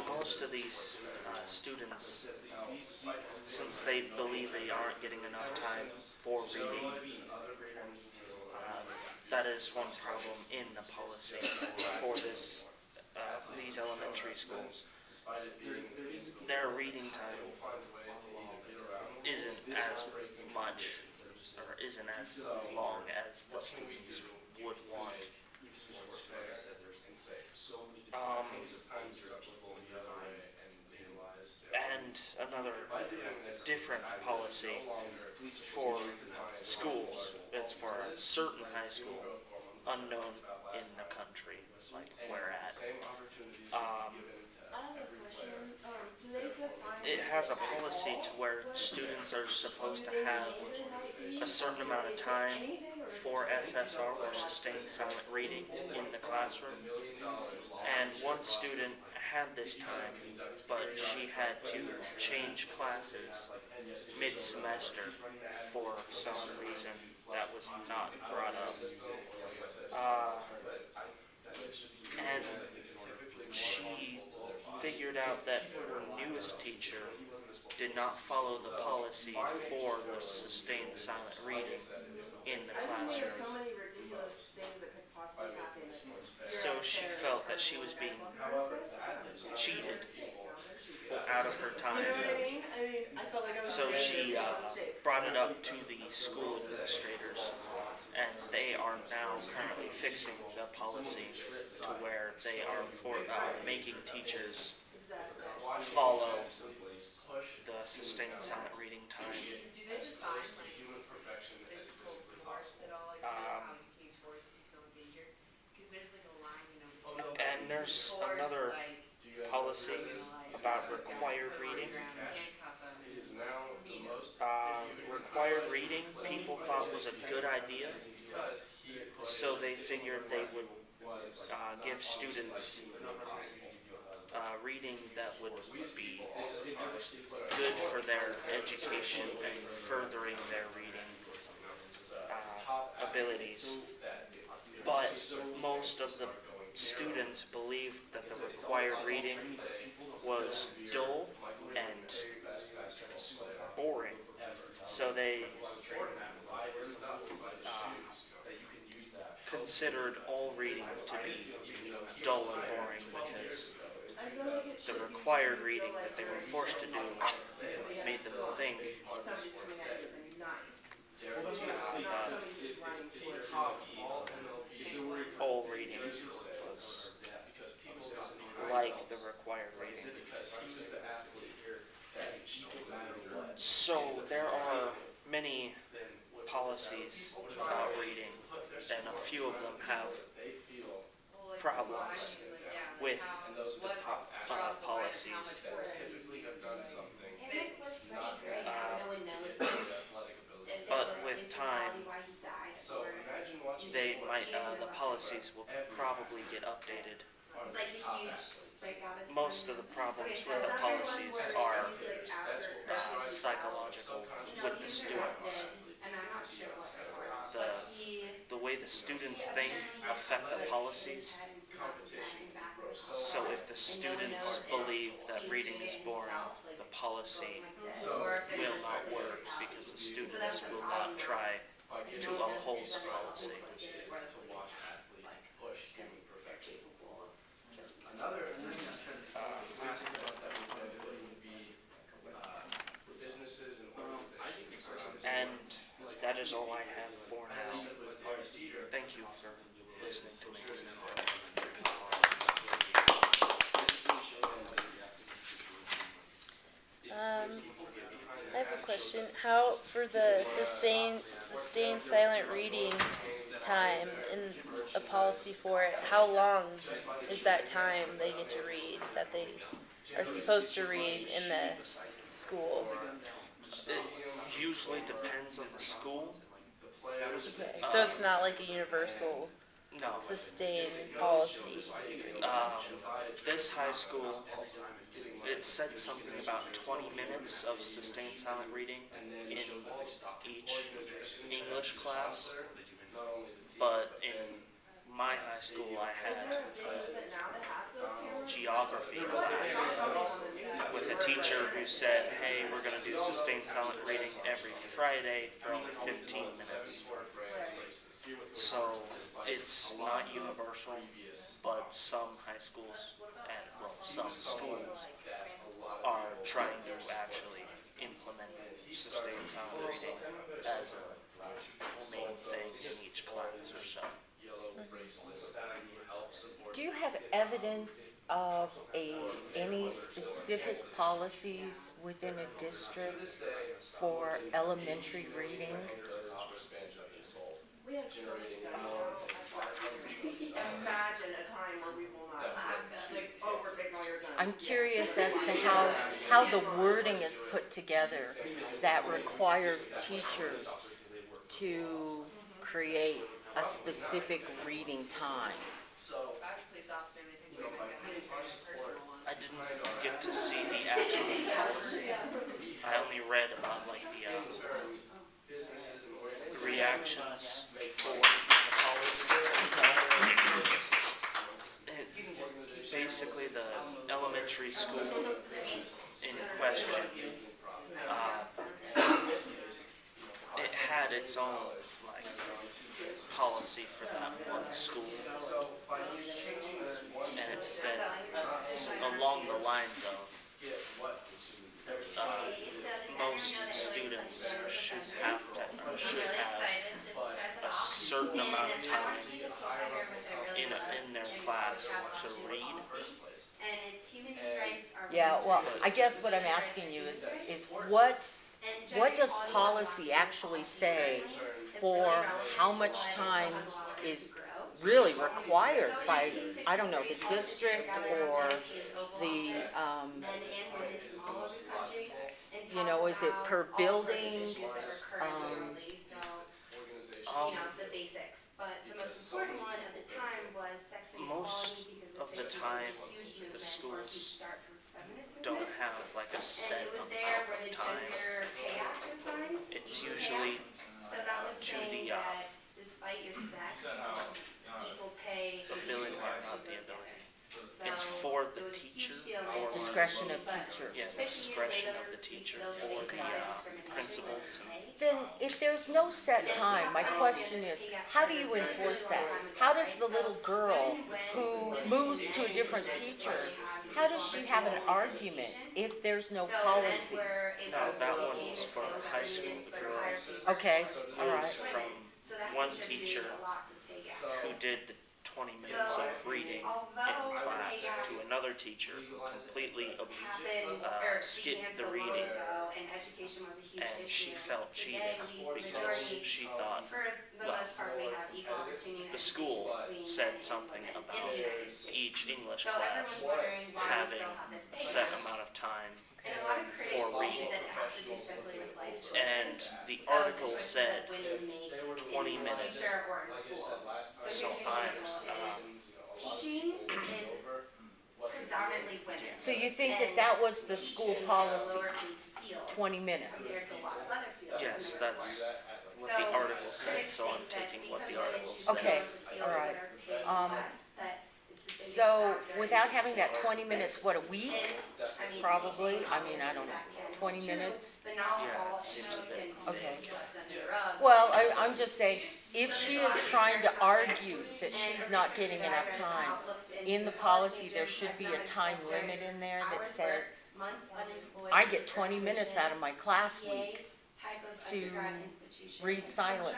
most of these students, since they believe they aren't getting enough time for reading, that is one problem in the policy for these elementary schools. Their reading time isn't as much or isn't as long as the students would want. Um, and another different policy for schools is for a certain high school, unknown in the country, like we're at. Um, it has a policy to where students are supposed to have a certain amount of time for SSR or sustained silent reading in the classroom. And one student had this time, but she had to change classes mid-semester for some reason that was not brought up. And she figured out that her newest teacher did not follow the policy for the sustained silent reading in the classroom. So she felt that she was being cheated out of her time. So she brought it up to the school administrators, and they are now currently fixing the policy to where they are making teachers follow the sustained silent reading time. Do they define physical force at all? How you use force if you feel in danger? Because there's a line, and there's another policy about required reading. Required reading people thought was a good idea, so they figured they would give students reading that would be good for their education and furthering their reading abilities. But most of the students believed that the required reading was dull and boring, so they considered all reading to be dull and boring because the required reading that they were forced to do made them think all reading was like the required reading. So there are many policies about reading, and a few of them have problems with the policies. But with time, the policies will probably get updated. Most of the problems with the policies are psychological with the students. The way the students think affect the policies. So if the students believe that reading is boring, the policy will not work because the students will not try to uphold the policy. And that is all I have for now. Thank you for listening to me. I have a question. How, for the sustained silent reading time in a policy for it, how long is that time they get to read, that they are supposed to read in the school? It usually depends on the school. Okay, so it's not like a universal sustained policy. This high school, it said something about 20 minutes of sustained silent reading in each English class, but in my high school I had geography geography class with a teacher who said, hey, we're going to do sustained silent reading every Friday for only 15 minutes. So it's not universal, but some high schools and, well, some schools are trying to actually implement sustained silent reading as a main thing in each class or so. Do you have evidence of any specific policies within a district for elementary reading? We have so many imagine a time where we will not like, oh, we're taking all your guns. I'm curious as to how the wording is put together that requires teachers to create a specific reading time. If I was a police officer and they take away my gun, I'd try my personal one. I didn't get to see the actual policy. I only read about like the reactions for the policy. Basically, the elementary school in question, it had its own like policy for that one school, and it said along the lines of most students should have a certain amount of time in their class to read. Yeah, well, I guess what I'm asking you is what does policy actually say for how much time is really required by, I don't know, the district or the, is it per building? The basics, but the most important one at the time was sex and Most equality, because of the time, the schools don't have like a set amount of time. It's usually to the despite your sex, equal pay, ability, or not the ability. It's for the teacher or Discretion of teachers. yeah, the discretion of the teacher or the principal to Then, if there's no set time, my question is, how do you enforce that? How does the little girl who moves to a different teacher, how does she have an argument if there's no policy? No, that one was for high school. The girl Okay, all moved right. from one teacher who did the 20 minutes of reading in class to another teacher who completely skipped the reading, and she felt cheated because she thought, well, the school said something about each English class having a set amount of time for reading, and the article said 20 minutes. So teaching is predominantly women. So you think that was the school policy, 20 minutes? Compared to a lot of other fields. yes, that's what the article said, so I'm taking what the article said. Okay, all right. So without having that 20 minutes, what, a week? Probably, I mean, I don't know, 20 minutes? Yeah, it seems a bit. Okay. Well, I'm just saying, if she is trying to argue that she's not getting enough time, in the policy, there should be a time limit in there that says, I get 20 minutes out of my class week to read silently.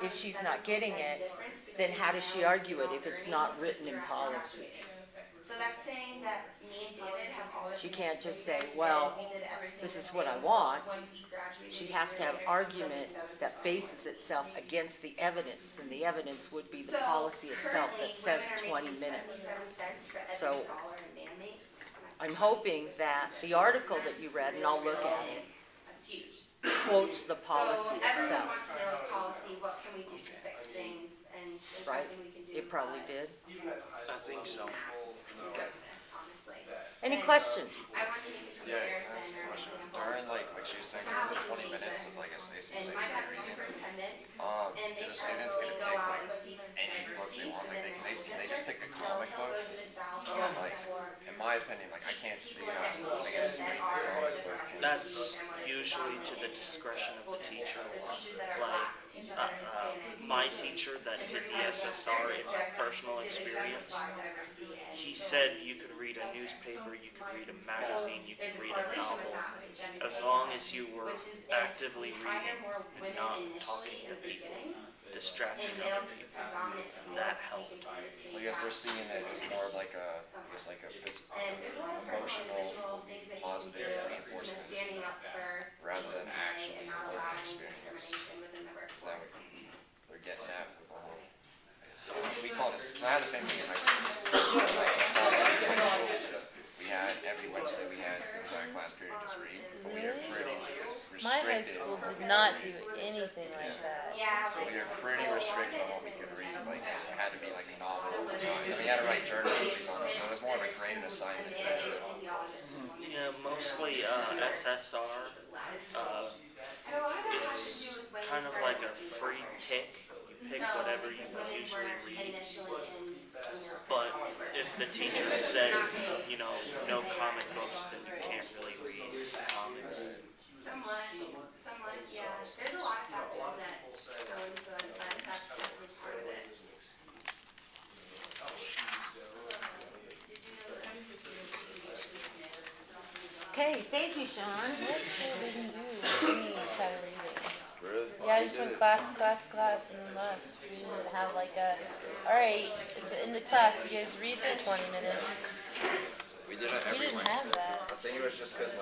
If she's not getting it, then how does she argue it if it's not written in policy? So that's saying that me and David have always. She can't just say, well, this is what I want. She has to have argument that bases itself against the evidence, and the evidence would be the policy itself that says 20 minutes. So I'm hoping that the article that you read, and I'll look at it, That's huge. quotes the policy So everyone itself. wants to know the policy, what can we do to fix things, and there's Right. nothing we can do. It probably did. I think so. Honestly. Any questions? I want to make a comparison or an example. During like she was saying, How we the can 20 change minutes this. of like a safe And my dad's a reading, superintendent, and they do the students purposely get to go pick out like and seek any book diversity they want? Like within their school they just pick districts. a So comic he'll book? go to the south Like, for my opinion, like I can't see how I guess reading the comic book can. That's usually to the discretion of the teacher. My teacher that did the SSR in personal experience, he said you could read a newspaper, you could read a magazine, you could read a novel, as long as you were actively reading and not talking to people, distracting other people. That helped. So I guess they're seeing it as more of like a, I guess like a emotional, positive reinforcement rather than actually lived experience. Is that what they're getting at with the whole? So we call it. I had the same thing in high school. So in high school, we had every Wednesday we had the entire class period just read, but we were pretty restricted. My high school did not do anything like that. So we were pretty restricted on what we could read. Like it had to be like a novel. And we had to write journal entries on it, so it was more of a graded assignment. Yeah, mostly SSR. It's kind of like a free pick. You pick whatever you usually read. But if the teacher says, no comic books, then you can't really read comics. Somewhat, yeah. There's a lot of factors that go into it, but that's definitely part of it. Okay, thank you, Sean. My school didn't do any kind of reading. Really? Yeah, I just went class, and then left. We didn't have like alright, it's the end of class, you guys read for 20 minutes. We did it We every didn't Wednesday. have that. I think it was just because